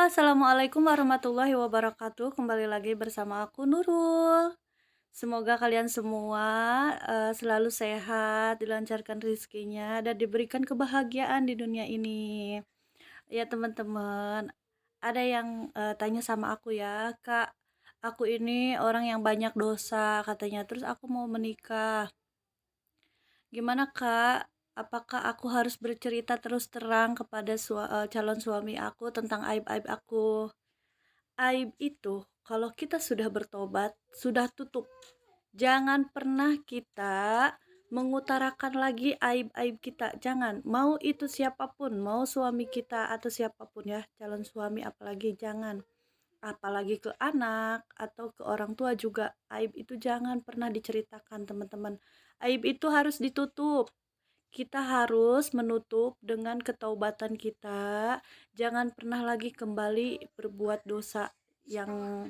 Assalamualaikum warahmatullahi wabarakatuh. Kembali lagi bersama aku Nurul. Semoga kalian semua selalu sehat, dilancarkan rezekinya dan diberikan kebahagiaan di dunia ini. Ya teman-teman, ada yang tanya sama aku ya, Kak, aku ini orang yang banyak dosa katanya. Terus aku mau menikah. Gimana Kak? Apakah aku harus bercerita terus terang kepada calon suami aku tentang aib-aib aku? Aib itu kalau kita sudah bertobat, sudah tutup. Jangan pernah kita mengutarakan lagi aib-aib kita. Jangan, mau itu siapapun, mau suami kita atau siapapun ya, calon suami apalagi jangan. Apalagi ke anak atau ke orang tua juga. Aib itu jangan pernah diceritakan, teman-teman. Aib itu harus ditutup. Kita harus menutup dengan ketaubatan kita. Jangan pernah lagi kembali berbuat dosa yang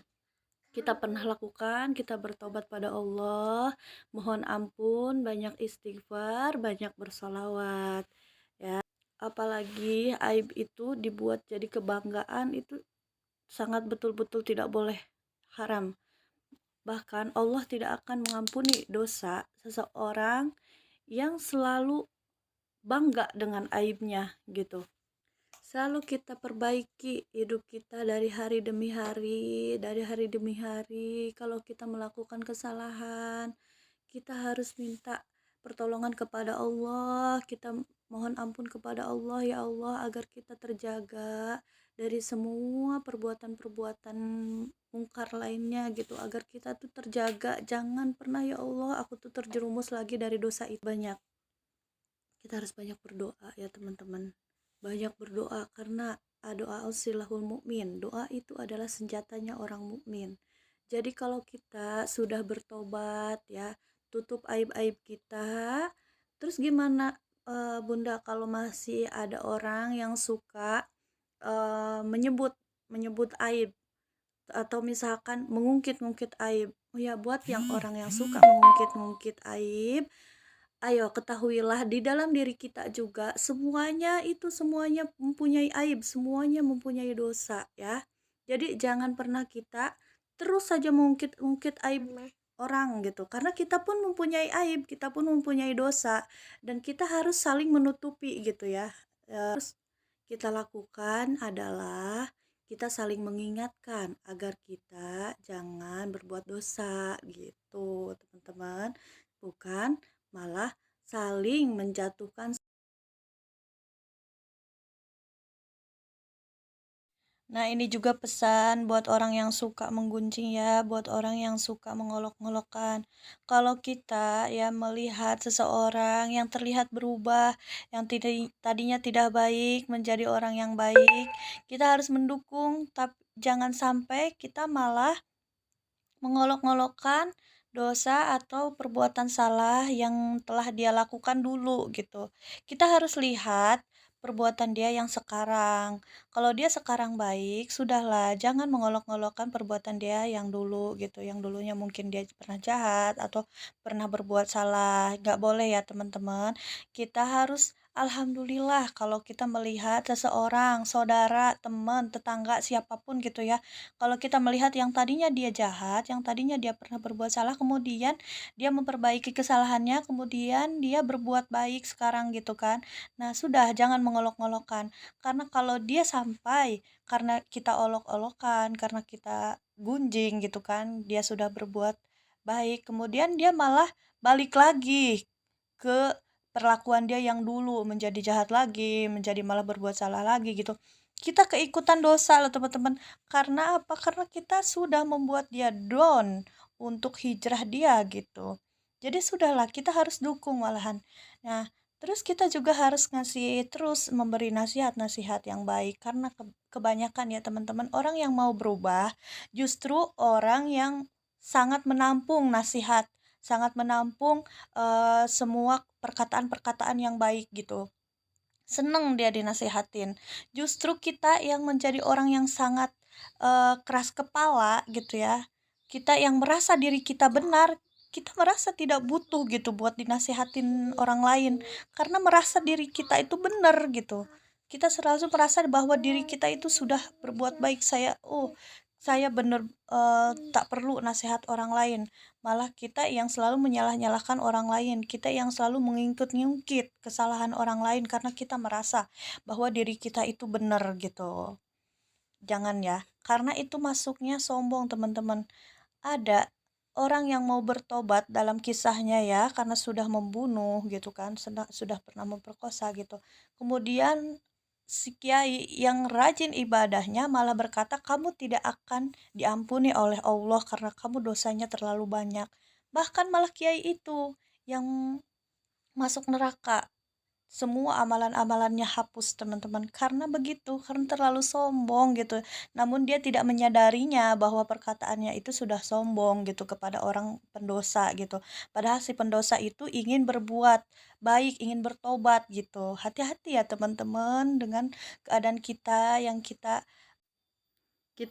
kita pernah lakukan. Kita bertobat pada Allah, mohon ampun, banyak istighfar, banyak bersolawat ya. Apalagi aib itu dibuat jadi kebanggaan, itu sangat betul-betul tidak boleh, haram. Bahkan Allah tidak akan mengampuni dosa seseorang yang selalu bangga dengan aibnya gitu. Selalu kita perbaiki hidup kita dari hari demi hari, dari hari demi hari. Kalau kita melakukan kesalahan, kita harus minta pertolongan kepada Allah. Kita mohon ampun kepada Allah, ya Allah, agar kita terjaga dari semua perbuatan-perbuatan mungkar lainnya gitu, agar kita tuh terjaga. Jangan pernah, ya Allah, aku tuh terjerumus lagi dari dosa itu. Banyak, kita harus banyak berdoa ya teman-teman, banyak berdoa karena doa silahul mukmin, doa itu adalah senjatanya orang mukmin. Jadi kalau kita sudah bertobat ya, tutup aib-aib kita. Terus gimana Bunda, kalau masih ada orang yang suka menyebut menyebut aib atau misalkan mengungkit-ungkit aib? Oh ya, buat yang orang yang suka mengungkit-ungkit aib, ayo ketahuilah di dalam diri kita juga semuanya mempunyai aib, semuanya mempunyai dosa ya. Jadi jangan pernah kita terus saja mengungkit-ungkit aib orang gitu. Karena kita pun mempunyai aib, kita pun mempunyai dosa dan kita harus saling menutupi gitu ya. Terus kita lakukan adalah kita saling mengingatkan agar kita jangan berbuat dosa gitu, teman-teman. Bukan malah saling menjatuhkan. Nah, ini juga pesan buat orang yang suka menggunjing ya, buat orang yang suka mengolok-ngolokkan. Kalau kita ya melihat seseorang yang terlihat berubah, yang tadinya tidak baik menjadi orang yang baik, kita harus mendukung, tapi jangan sampai kita malah mengolok-ngolokkan dosa atau perbuatan salah yang telah dia lakukan dulu gitu. Kita harus lihat perbuatan dia yang sekarang. Kalau dia sekarang baik, sudahlah, jangan mengolok-ngolokkan perbuatan dia yang dulu gitu. Yang dulunya mungkin dia pernah jahat atau pernah berbuat salah. Gak boleh ya teman-teman. Kita harus alhamdulillah kalau kita melihat seseorang, saudara, teman, tetangga, siapapun gitu ya. Kalau kita melihat yang tadinya dia jahat, yang tadinya dia pernah berbuat salah, kemudian dia memperbaiki kesalahannya, kemudian dia berbuat baik sekarang gitu kan. Nah, sudah jangan mengolok-ngolokkan. Karena kalau dia sampai karena kita olok-olokan, karena kita gunjing gitu kan, dia sudah berbuat baik, kemudian dia malah balik lagi ke perlakuan dia yang dulu, menjadi jahat lagi, menjadi malah berbuat salah lagi gitu. Kita keikutan dosa loh teman-teman. Karena apa? Karena kita sudah membuat dia down untuk hijrah dia gitu. Jadi sudahlah, kita harus dukung malahan. Nah, terus kita juga harus ngasih, terus memberi nasihat-nasihat yang baik. Karena kebanyakan ya teman-teman, orang yang mau berubah justru orang yang sangat menampung nasihat, sangat menampung semua perkataan-perkataan yang baik gitu. Seneng dia dinasehatin. Justru kita yang menjadi orang yang sangat keras kepala gitu ya. Kita yang merasa diri kita benar, kita merasa tidak butuh gitu buat dinasehatin orang lain karena merasa diri kita itu benar gitu. kita selalu merasa bahwa diri kita itu sudah berbuat baik. Saya benar, tak perlu nasihat orang lain. Malah kita yang selalu menyalah-nyalahkan orang lain, kita yang selalu mengungkit-ngungkit kesalahan orang lain karena kita merasa bahwa diri kita itu benar gitu. Jangan ya, karena itu masuknya sombong teman-teman. Ada orang yang mau bertobat dalam kisahnya ya, karena sudah membunuh gitu kan, sudah pernah memperkosa gitu. Kemudian si kiai yang rajin ibadahnya malah berkata, "Kamu tidak akan diampuni oleh Allah karena kamu dosanya terlalu banyak." Bahkan malah kiai itu yang masuk neraka, semua amalan-amalannya hapus teman-teman, karena begitu, karena terlalu sombong gitu. Namun dia tidak menyadarinya bahwa perkataannya itu sudah sombong gitu kepada orang pendosa gitu, padahal si pendosa itu ingin berbuat baik, ingin bertobat gitu. Hati-hati ya teman-teman dengan keadaan kita yang kita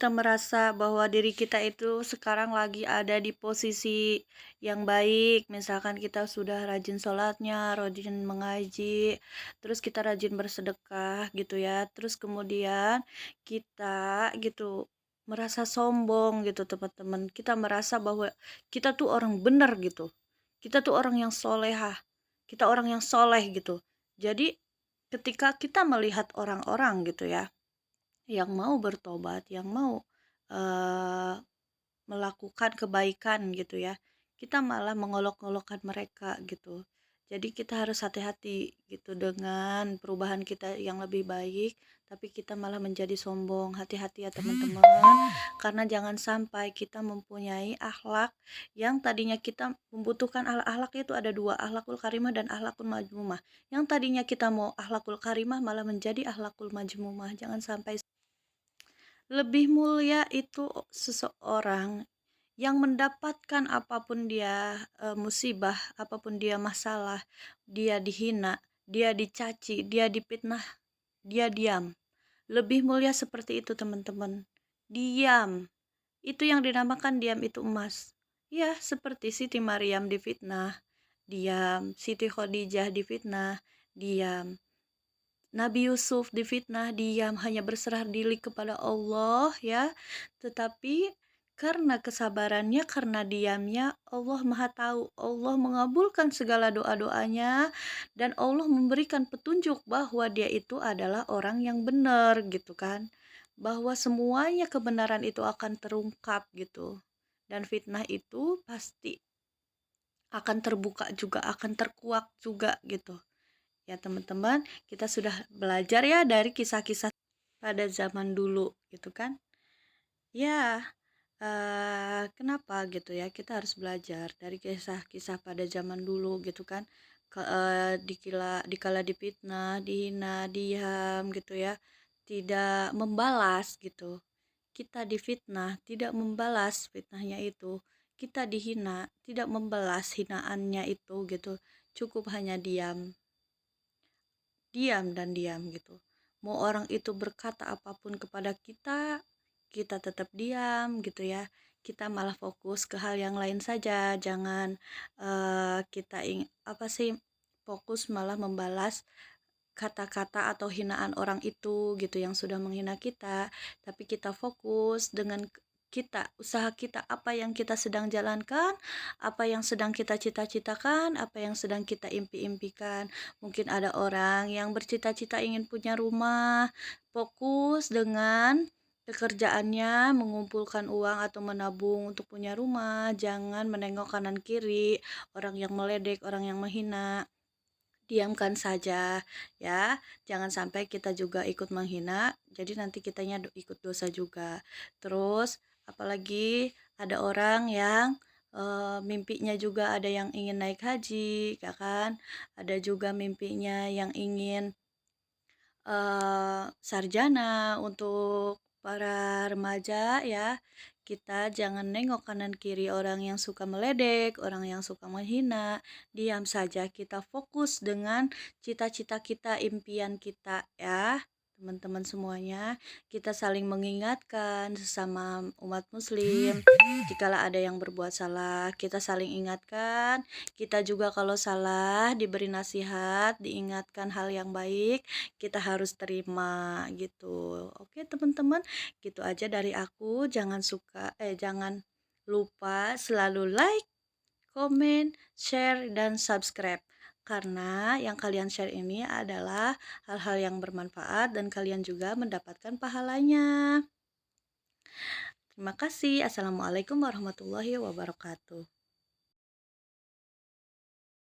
merasa bahwa diri kita itu sekarang lagi ada di posisi yang baik, misalkan kita sudah rajin sholatnya, rajin mengaji, terus kita rajin bersedekah gitu ya, terus kemudian kita gitu merasa sombong gitu teman-teman, kita merasa bahwa kita tuh orang benar gitu, kita tuh orang yang solehah, kita orang yang soleh gitu. Jadi ketika kita melihat orang-orang gitu ya, yang mau bertobat, yang mau eh, melakukan kebaikan gitu ya, kita malah mengolok-olokkan mereka gitu. Jadi kita harus hati-hati gitu dengan perubahan kita yang lebih baik, tapi kita malah menjadi sombong. Hati-hati ya teman-teman, karena jangan sampai kita mempunyai akhlak yang tadinya kita membutuhkan. Akhlak itu ada dua, akhlakul karimah dan akhlakul majmumah. Yang tadinya kita mau akhlakul karimah malah menjadi akhlakul majmumah. Jangan sampai. Lebih mulia itu seseorang yang mendapatkan apapun dia, musibah, apapun dia masalah, dia dihina, dia dicaci, dia dipitnah, dia diam. Lebih mulia seperti itu teman-teman. Diam. Itu yang dinamakan diam itu emas. Ya, seperti Siti Maryam difitnah, diam. Siti Khadijah difitnah, diam. Nabi Yusuf difitnah, diam, hanya berserah diri kepada Allah ya. Tetapi karena kesabarannya, karena diamnya, Allah Maha tahu. Allah mengabulkan segala doa-doanya dan Allah memberikan petunjuk bahwa dia itu adalah orang yang benar gitu kan. Bahwa semuanya kebenaran itu akan terungkap gitu. Dan fitnah itu pasti akan terbuka juga, akan terkuak juga gitu. Ya teman-teman, kita sudah belajar ya dari kisah-kisah pada zaman dulu gitu kan. Ya, kenapa gitu ya, kita harus belajar dari kisah-kisah pada zaman dulu gitu kan. Dikala dipitnah, dihina, diam gitu ya, tidak membalas gitu. Kita difitnah, tidak membalas fitnahnya itu. Kita dihina, tidak membalas hinaannya itu gitu. Cukup hanya diam, diam dan diam gitu. Mau orang itu berkata apapun kepada kita, kita tetap diam gitu ya. Kita malah fokus ke hal yang lain saja. Jangan kita apa sih, fokus malah membalas kata-kata atau hinaan orang itu gitu yang sudah menghina kita, tapi kita fokus dengan kita, usaha kita, apa yang kita sedang jalankan, apa yang sedang kita cita-citakan, apa yang sedang kita impi-impikan. Mungkin ada orang yang bercita-cita ingin punya rumah, fokus dengan pekerjaannya mengumpulkan uang atau menabung untuk punya rumah. Jangan menengok kanan kiri orang yang meledek, orang yang menghina. Diamkan saja ya, jangan sampai kita juga ikut menghina, jadi nanti kitanya ikut dosa juga. Terus apalagi ada orang yang mimpinya juga ada yang ingin naik haji ya kan, ada juga mimpinya yang ingin sarjana untuk para remaja ya. Kita jangan nengok kanan kiri orang yang suka meledek, orang yang suka menghina. Diam saja, kita fokus dengan cita-cita kita, impian kita ya. teman-teman semuanya, kita saling mengingatkan sesama umat muslim. Jikalau ada yang berbuat salah, kita saling ingatkan. Kita juga kalau salah diberi nasihat, diingatkan hal yang baik, kita harus terima gitu. Oke, teman-teman, gitu aja dari aku. Jangan lupa selalu like, komen, share, dan subscribe. Karena yang kalian share ini adalah hal-hal yang bermanfaat dan kalian juga mendapatkan pahalanya. Terima kasih. Assalamualaikum warahmatullahi wabarakatuh.